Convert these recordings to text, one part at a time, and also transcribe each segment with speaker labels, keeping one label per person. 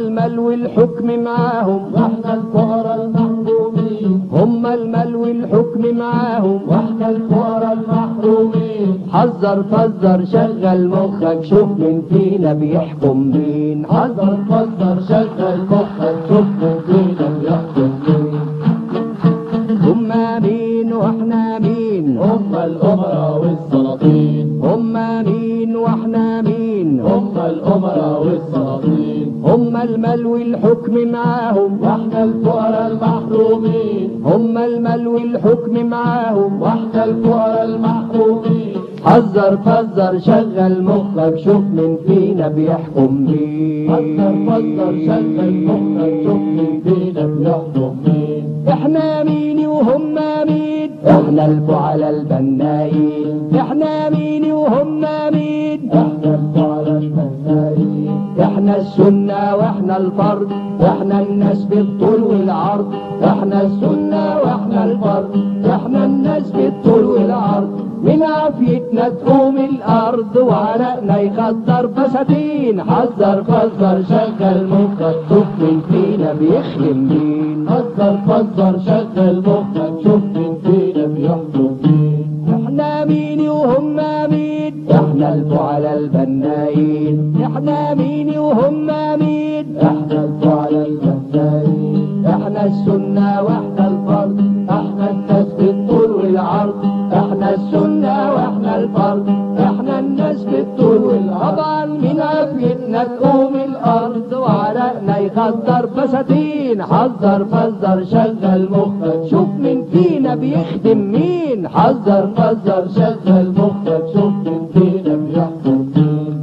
Speaker 1: المال والحكم معاهم
Speaker 2: واحنا الفقراء المحرومين.
Speaker 1: هم المال والحكم معاهم
Speaker 2: واحنا الفقراء المحرومين.
Speaker 1: حذر فزر شغل مخك شوف مين فينا بيحكم مين.
Speaker 2: حذر فزر شغل مخك شوف مين فينا بيحكم مين.
Speaker 1: هم مين واحنا مين.
Speaker 2: هم الأمراء والسلاطين.
Speaker 1: هم مين واحنا مين.
Speaker 2: هم الأمراء والسلاطين.
Speaker 1: هم المال والحكم معاهم
Speaker 2: واحنا الفقراء المحرومين.
Speaker 1: هم المال والحكم معاهم
Speaker 2: واحنا الفقراء المحرومين.
Speaker 1: حذر فزر شغل مخك شوف مين فينا بيحكم مين.
Speaker 2: حذر فزر شغل مخك شوف مين فينا بيحكم مين.
Speaker 1: احنا مين وهم مين. احنا الفعلاء البنائين. احنا مين وهم مين.
Speaker 2: احنا الفعلاء البنائين.
Speaker 1: احنا السنة واحنا الفرد. احنا الناس بالطول والعرض. احنا السنة واحنا الفرد. احنا الناس بالطول والعرض. من عافيتنا تقوم الارض وعرقنا يخضر بساتين. حذر فزر شغل مخك شوف مين فينا بيخدم مين.
Speaker 2: حذر فزر شغل مخك شوف مين فينا بيحكم مين.
Speaker 1: احنا مين وهم مين. احنا الفعلاء البنائين. احنا مين وهم مين.
Speaker 2: احنا الفعلاء البنائين.
Speaker 1: احنا السنة واحنا الفرد.
Speaker 2: احنا الناس بالطول والعرض.
Speaker 1: احنا السنة واحنا الفرد. احنا الناس بالطول والعرض. طبعا من عافيتنا تقوم الارض وعرقنا يخضر بساتين. حذر فزر شغل مخك شوف مين فينا بيخدم مين. حذر فزر
Speaker 2: شغل مخك شوف مين فينا بيحكم مين.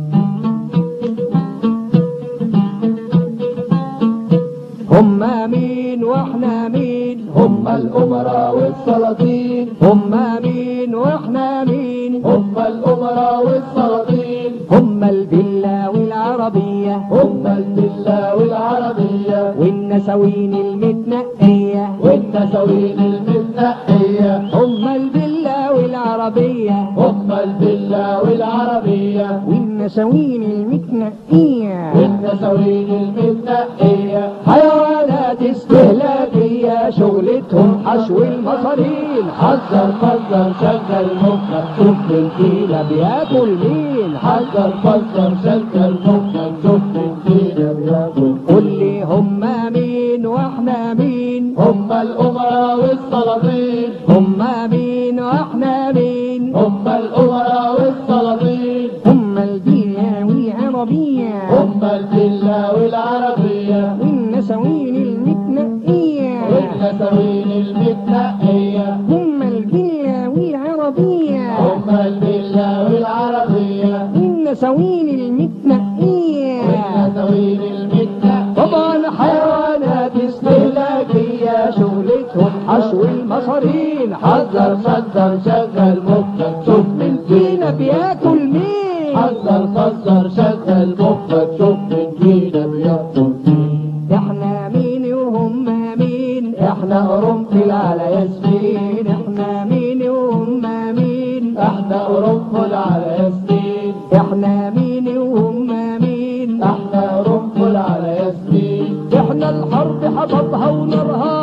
Speaker 1: هم مين واحنا مين.
Speaker 2: هم الأمراء والسلاطين.
Speaker 1: هم مين واحنا مين.
Speaker 2: هم الأمراء والسلاطين.
Speaker 1: هم الفيلا والعربية.
Speaker 2: هم الفيلا والعربية.
Speaker 1: والنسوين المتنقية.
Speaker 2: والنسوين المتنقية.
Speaker 1: هم الفيلا والعربية.
Speaker 2: هم الفيلا والعربية.
Speaker 1: والنسوين المتنقية.
Speaker 2: والنسوين المتنقية.
Speaker 1: حيوانات استهلاكية شغلتهم حشو المصارين.
Speaker 2: حذر فزر شغل مخك شوف مين فينا
Speaker 1: بياكل مين.
Speaker 2: حذر فزر شغل مخك شوف مين فينا بياكل.
Speaker 1: قول لي هم مين واحنا مين.
Speaker 2: هم الأمراء والسلاطين.
Speaker 1: هم مين واحنا مين.
Speaker 2: هم الأمراء والسلاطين.
Speaker 1: هم الفيلا والعربية.
Speaker 2: هم الفيلا والعربية.
Speaker 1: والنسوين المتنقية.
Speaker 2: والنسوين المتنقية.
Speaker 1: هم الفيلا والعربية.
Speaker 2: هم الفيلا والعربية.
Speaker 1: والنسوين المتنقية.
Speaker 2: والنسوين المتنقية.
Speaker 1: طبعا حيوانات استهلاكية شغلتهم حشو المصارين. حذر فزر شغل مخك شوف مين فينا بياكل مين.
Speaker 2: حذر فزر شغل مخك شوف مين فينا بيحكم مين.
Speaker 1: احنا مين وهم مين. احنا قرنفل على ياسمين. احنا مين وهم مين.
Speaker 2: احنا قرنفل على ياسمين.
Speaker 1: احنا مين وهم مين.
Speaker 2: احنا قرنفل على ياسمين.
Speaker 1: احنا الحرب حطبها ونارها.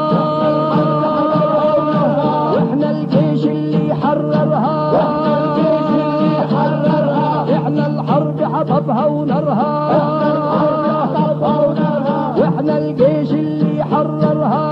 Speaker 1: واحنا الجيش اللي حررها. احنا الحرب حطبها ونارها. واحنا الجيش اللي حررها.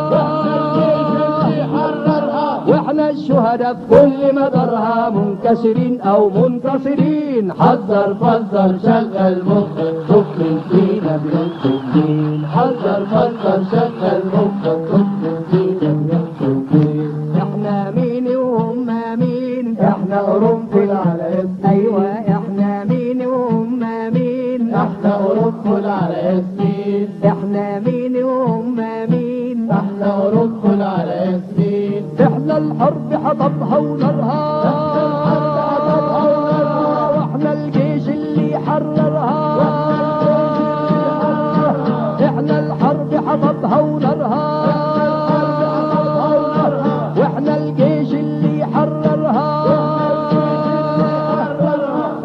Speaker 1: واحنا الشهداء في كل مدارها منكسرين او منتصرين. حذر فزر شغل مخك شوف مين فينا بيحكم مين.
Speaker 2: حذر فزر شغل مخك شوف مين فينا بيحكم مين.
Speaker 1: احنا مين وهم مين.
Speaker 2: احنا قرنفل على ياسمين.
Speaker 1: ايوه احنا مين وهم مين.
Speaker 2: احنا قرنفل على ياسمين.
Speaker 1: احنا مين وهم مين.
Speaker 2: احنا قرنفل على ياسمين.
Speaker 1: احنا الحرب حطبها ونارها. واحنا الجيش اللي حررها. احنا الحرب حطبها ونارها. واحنا الجيش اللي حررها.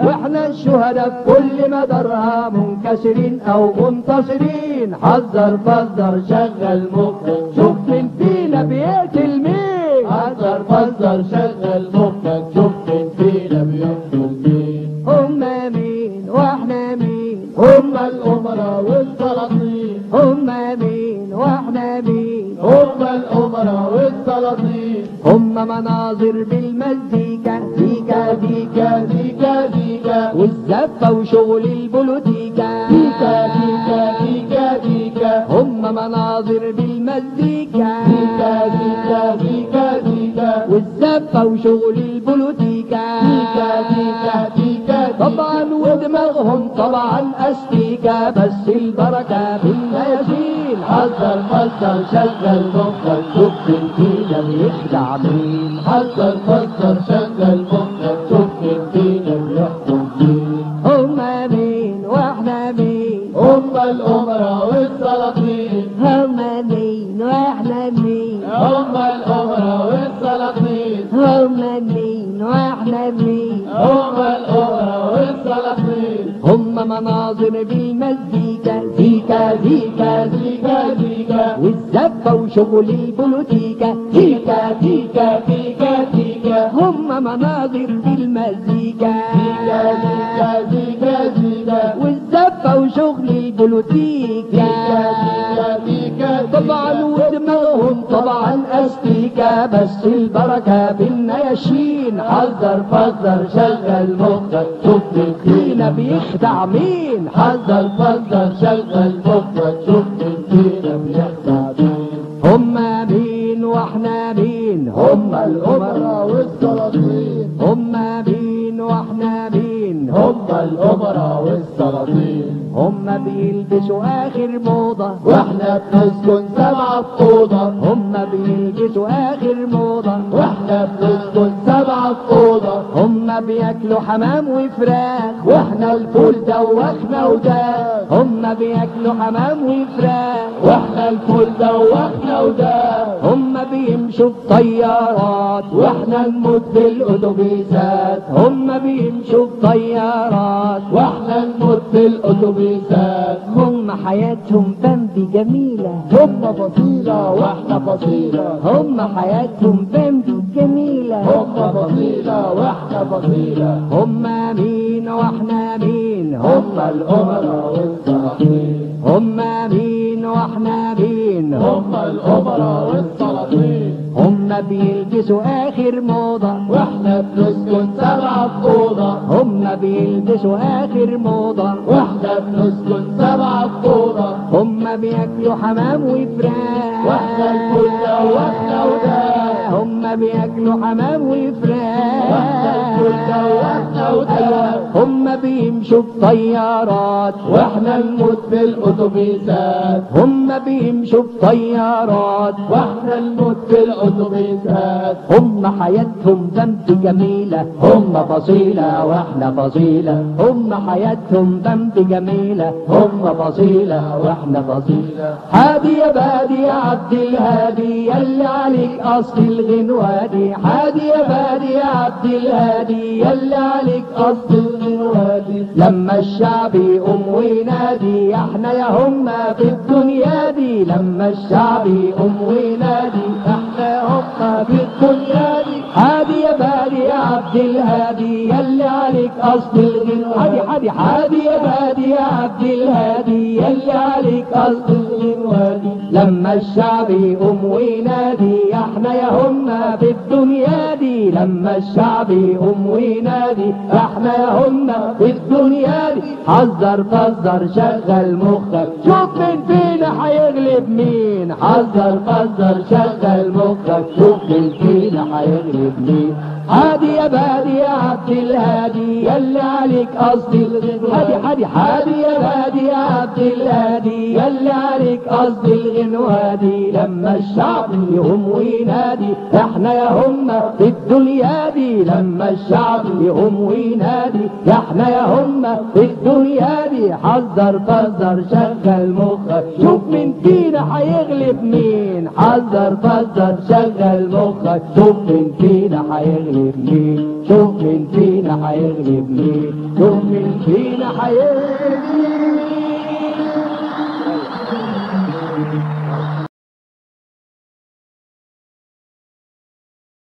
Speaker 1: واحنا الشهداء في كل مدارها منكسرين او منتصرين. مين، حذر فذر شغل مخك، شوف مين فينا بيقتل مين،
Speaker 2: حذر فذر شغل مخك، شوف مين فينا بيقتل مين.
Speaker 1: هما مين واحنا مين،
Speaker 2: هما الأمراء والسلاطين،
Speaker 1: هما مين واحنا مين،
Speaker 2: هما الأمراء والسلاطين.
Speaker 1: هما مناظر بالمزيكا، ديكا ديكا
Speaker 2: ديكا ديكا
Speaker 1: والزفة وشغل البوليتيكا،
Speaker 2: ديكا ديكا ديكا ديكا.
Speaker 1: هما مناظر بالمزيكا،
Speaker 2: ديكا ديكا ديكا ديكا
Speaker 1: والزفة وشغل البوليتيكا،
Speaker 2: ديكا ديكا ديكا.
Speaker 1: طبعا ودماغهم طبعا استيكا، بس البركة بالنياشين.
Speaker 2: حذر فذر شغل مخك، شوف مين فينا بيخدع مين. حذر فذر شغل مخك، شوف مين فينا بيحكم مين.
Speaker 1: هما مين واحنا مين،
Speaker 2: هما الأمراء والسلاطين،
Speaker 1: هما مين واحنا مين،
Speaker 2: هما الأمراء والسلاطين،
Speaker 1: هما مين واحنا مين،
Speaker 2: هما الأمراء والسلاطين.
Speaker 1: هما مناظر بالمزيكا، ديكا ديكا
Speaker 2: ديكا ديكا
Speaker 1: والزفة وشغل البوليتيكا،
Speaker 2: ديكا ديكا ديكا ديكا.
Speaker 1: هما مناظر بالمزيكا،
Speaker 2: ديكا ديكا ديكا ديكا
Speaker 1: والزفة وشغل البوليتيكا،
Speaker 2: ديكا ديكا.
Speaker 1: طبعا ودماغهم طبعا استيكا، بس البركة بالنياشين.
Speaker 2: حذر فذر شغل مخك، شوف مين
Speaker 1: فينا
Speaker 2: فينا
Speaker 1: بيخدع مين،
Speaker 2: حذر فذر شغل مخك، شوف مين فينا بيخدع مين.
Speaker 1: هما مين واحنا مين،
Speaker 2: هما الأمراء والسلاطين،
Speaker 1: هما مين واحنا مين،
Speaker 2: هما الأمراء والسلاطين.
Speaker 1: هما بيلبسوا اخر موضة،
Speaker 2: واحنا بنسكن سبعة في أوضة،
Speaker 1: هما بيلبسوا اخر موضة،
Speaker 2: واحنا بنسكن سبعة في أوضة.
Speaker 1: هما بياكلوا حمام وفراخ،
Speaker 2: واحنا الفول دوخنا وداخ،
Speaker 1: هما بياكلوا حمام وفراخ،
Speaker 2: واحنا الفول دوخنا وداخ.
Speaker 1: هما بيمشوا بطيارات،
Speaker 2: واحنا نموت بالأتوبيسات،
Speaker 1: هما بيمشوا بطيارات،
Speaker 2: واحنا نموت بالأتوبيسات.
Speaker 1: هما حياتهم بامبي جميلة،
Speaker 2: هما فصيلة واحنا فصيلة،
Speaker 1: هما حياتهم بامبي جميلة،
Speaker 2: هما فصيلة واحنا فصيلة.
Speaker 1: هما مين واحنا مين،
Speaker 2: هما الأمراء والسلاطين،
Speaker 1: هما مين واحنا مين،
Speaker 2: هما الأمراء والسلاطين.
Speaker 1: هما بيلبسوا اخر موضة،
Speaker 2: واحنا بنسكن سبعة في أوضة،
Speaker 1: هما بيلبسوا اخر موضة،
Speaker 2: واحنا بنسكن سبعة في أوضة.
Speaker 1: هما بياكلوا حمام وفراخ،
Speaker 2: واحنا الفول دوخنا وداخ،
Speaker 1: هما بياكلوا حمام وفراخ،
Speaker 2: واحنا الفول دوخنا وداخ.
Speaker 1: هما بيمشوا بطيارات،
Speaker 2: واحنا نموت بالأتوبيسات،
Speaker 1: هما بيمشوا بطيارات،
Speaker 2: واحنا نموت بالأتوبيسات.
Speaker 1: هما حياتهم بامبي جميلة، هما فصيلة واحنا فصيلة، هما حياتهم بامبي جميلة، هما فصيلة واحنا فصيلة. هادي يا بادي يا عبد الهادي، يلي عليك اصل الغنوادي، هادي يا بادي يا عبد الهادي، يلي عليك اصل الغنوادي. لما الشعب يقوم وينادي، احنا يا هما في الدنيا دي، لما الشعب يقوم وينادي، احنا يا هما في الدنيا دي. هادي يا بادي يا عبد الهادي، يلي عليك اصل الغنوادي، هادي هادي يا بادي يا عبد الهادي، يلي عليك اصل الغنوادي. لما الشعب يقوم وينادي، احنا يا هما في الدنيا دي، لما الشعب يقوم وينادي، احنا يا هما في الدنيا دي. حذر فذر شغل مخك، شوف مين فينا هيغلب مين، حذر فذر شغل مخك، شوف مين فينا هيغلب مين. هادي يا بادي يا عبد الهادي، يلي عليك قصد الغنوادي، هادي هادي يا بادي يا عبد الهادي، يلي عليك قصد الغنوادي. لما الشعب يقوم وينادي، احنا يا هما في الدنيا دي، لما الشعب يقوم وينادي، احنا يا هما في الدنيا دي. حذر فذر شغل مخك، شوف مين فينا هيغلب مين، حذر فذر شغل مخك، شوف مين فينا هيغلب مين، شوف مين فينا هيغلب مين، شوف مين فينا هيغلب مين.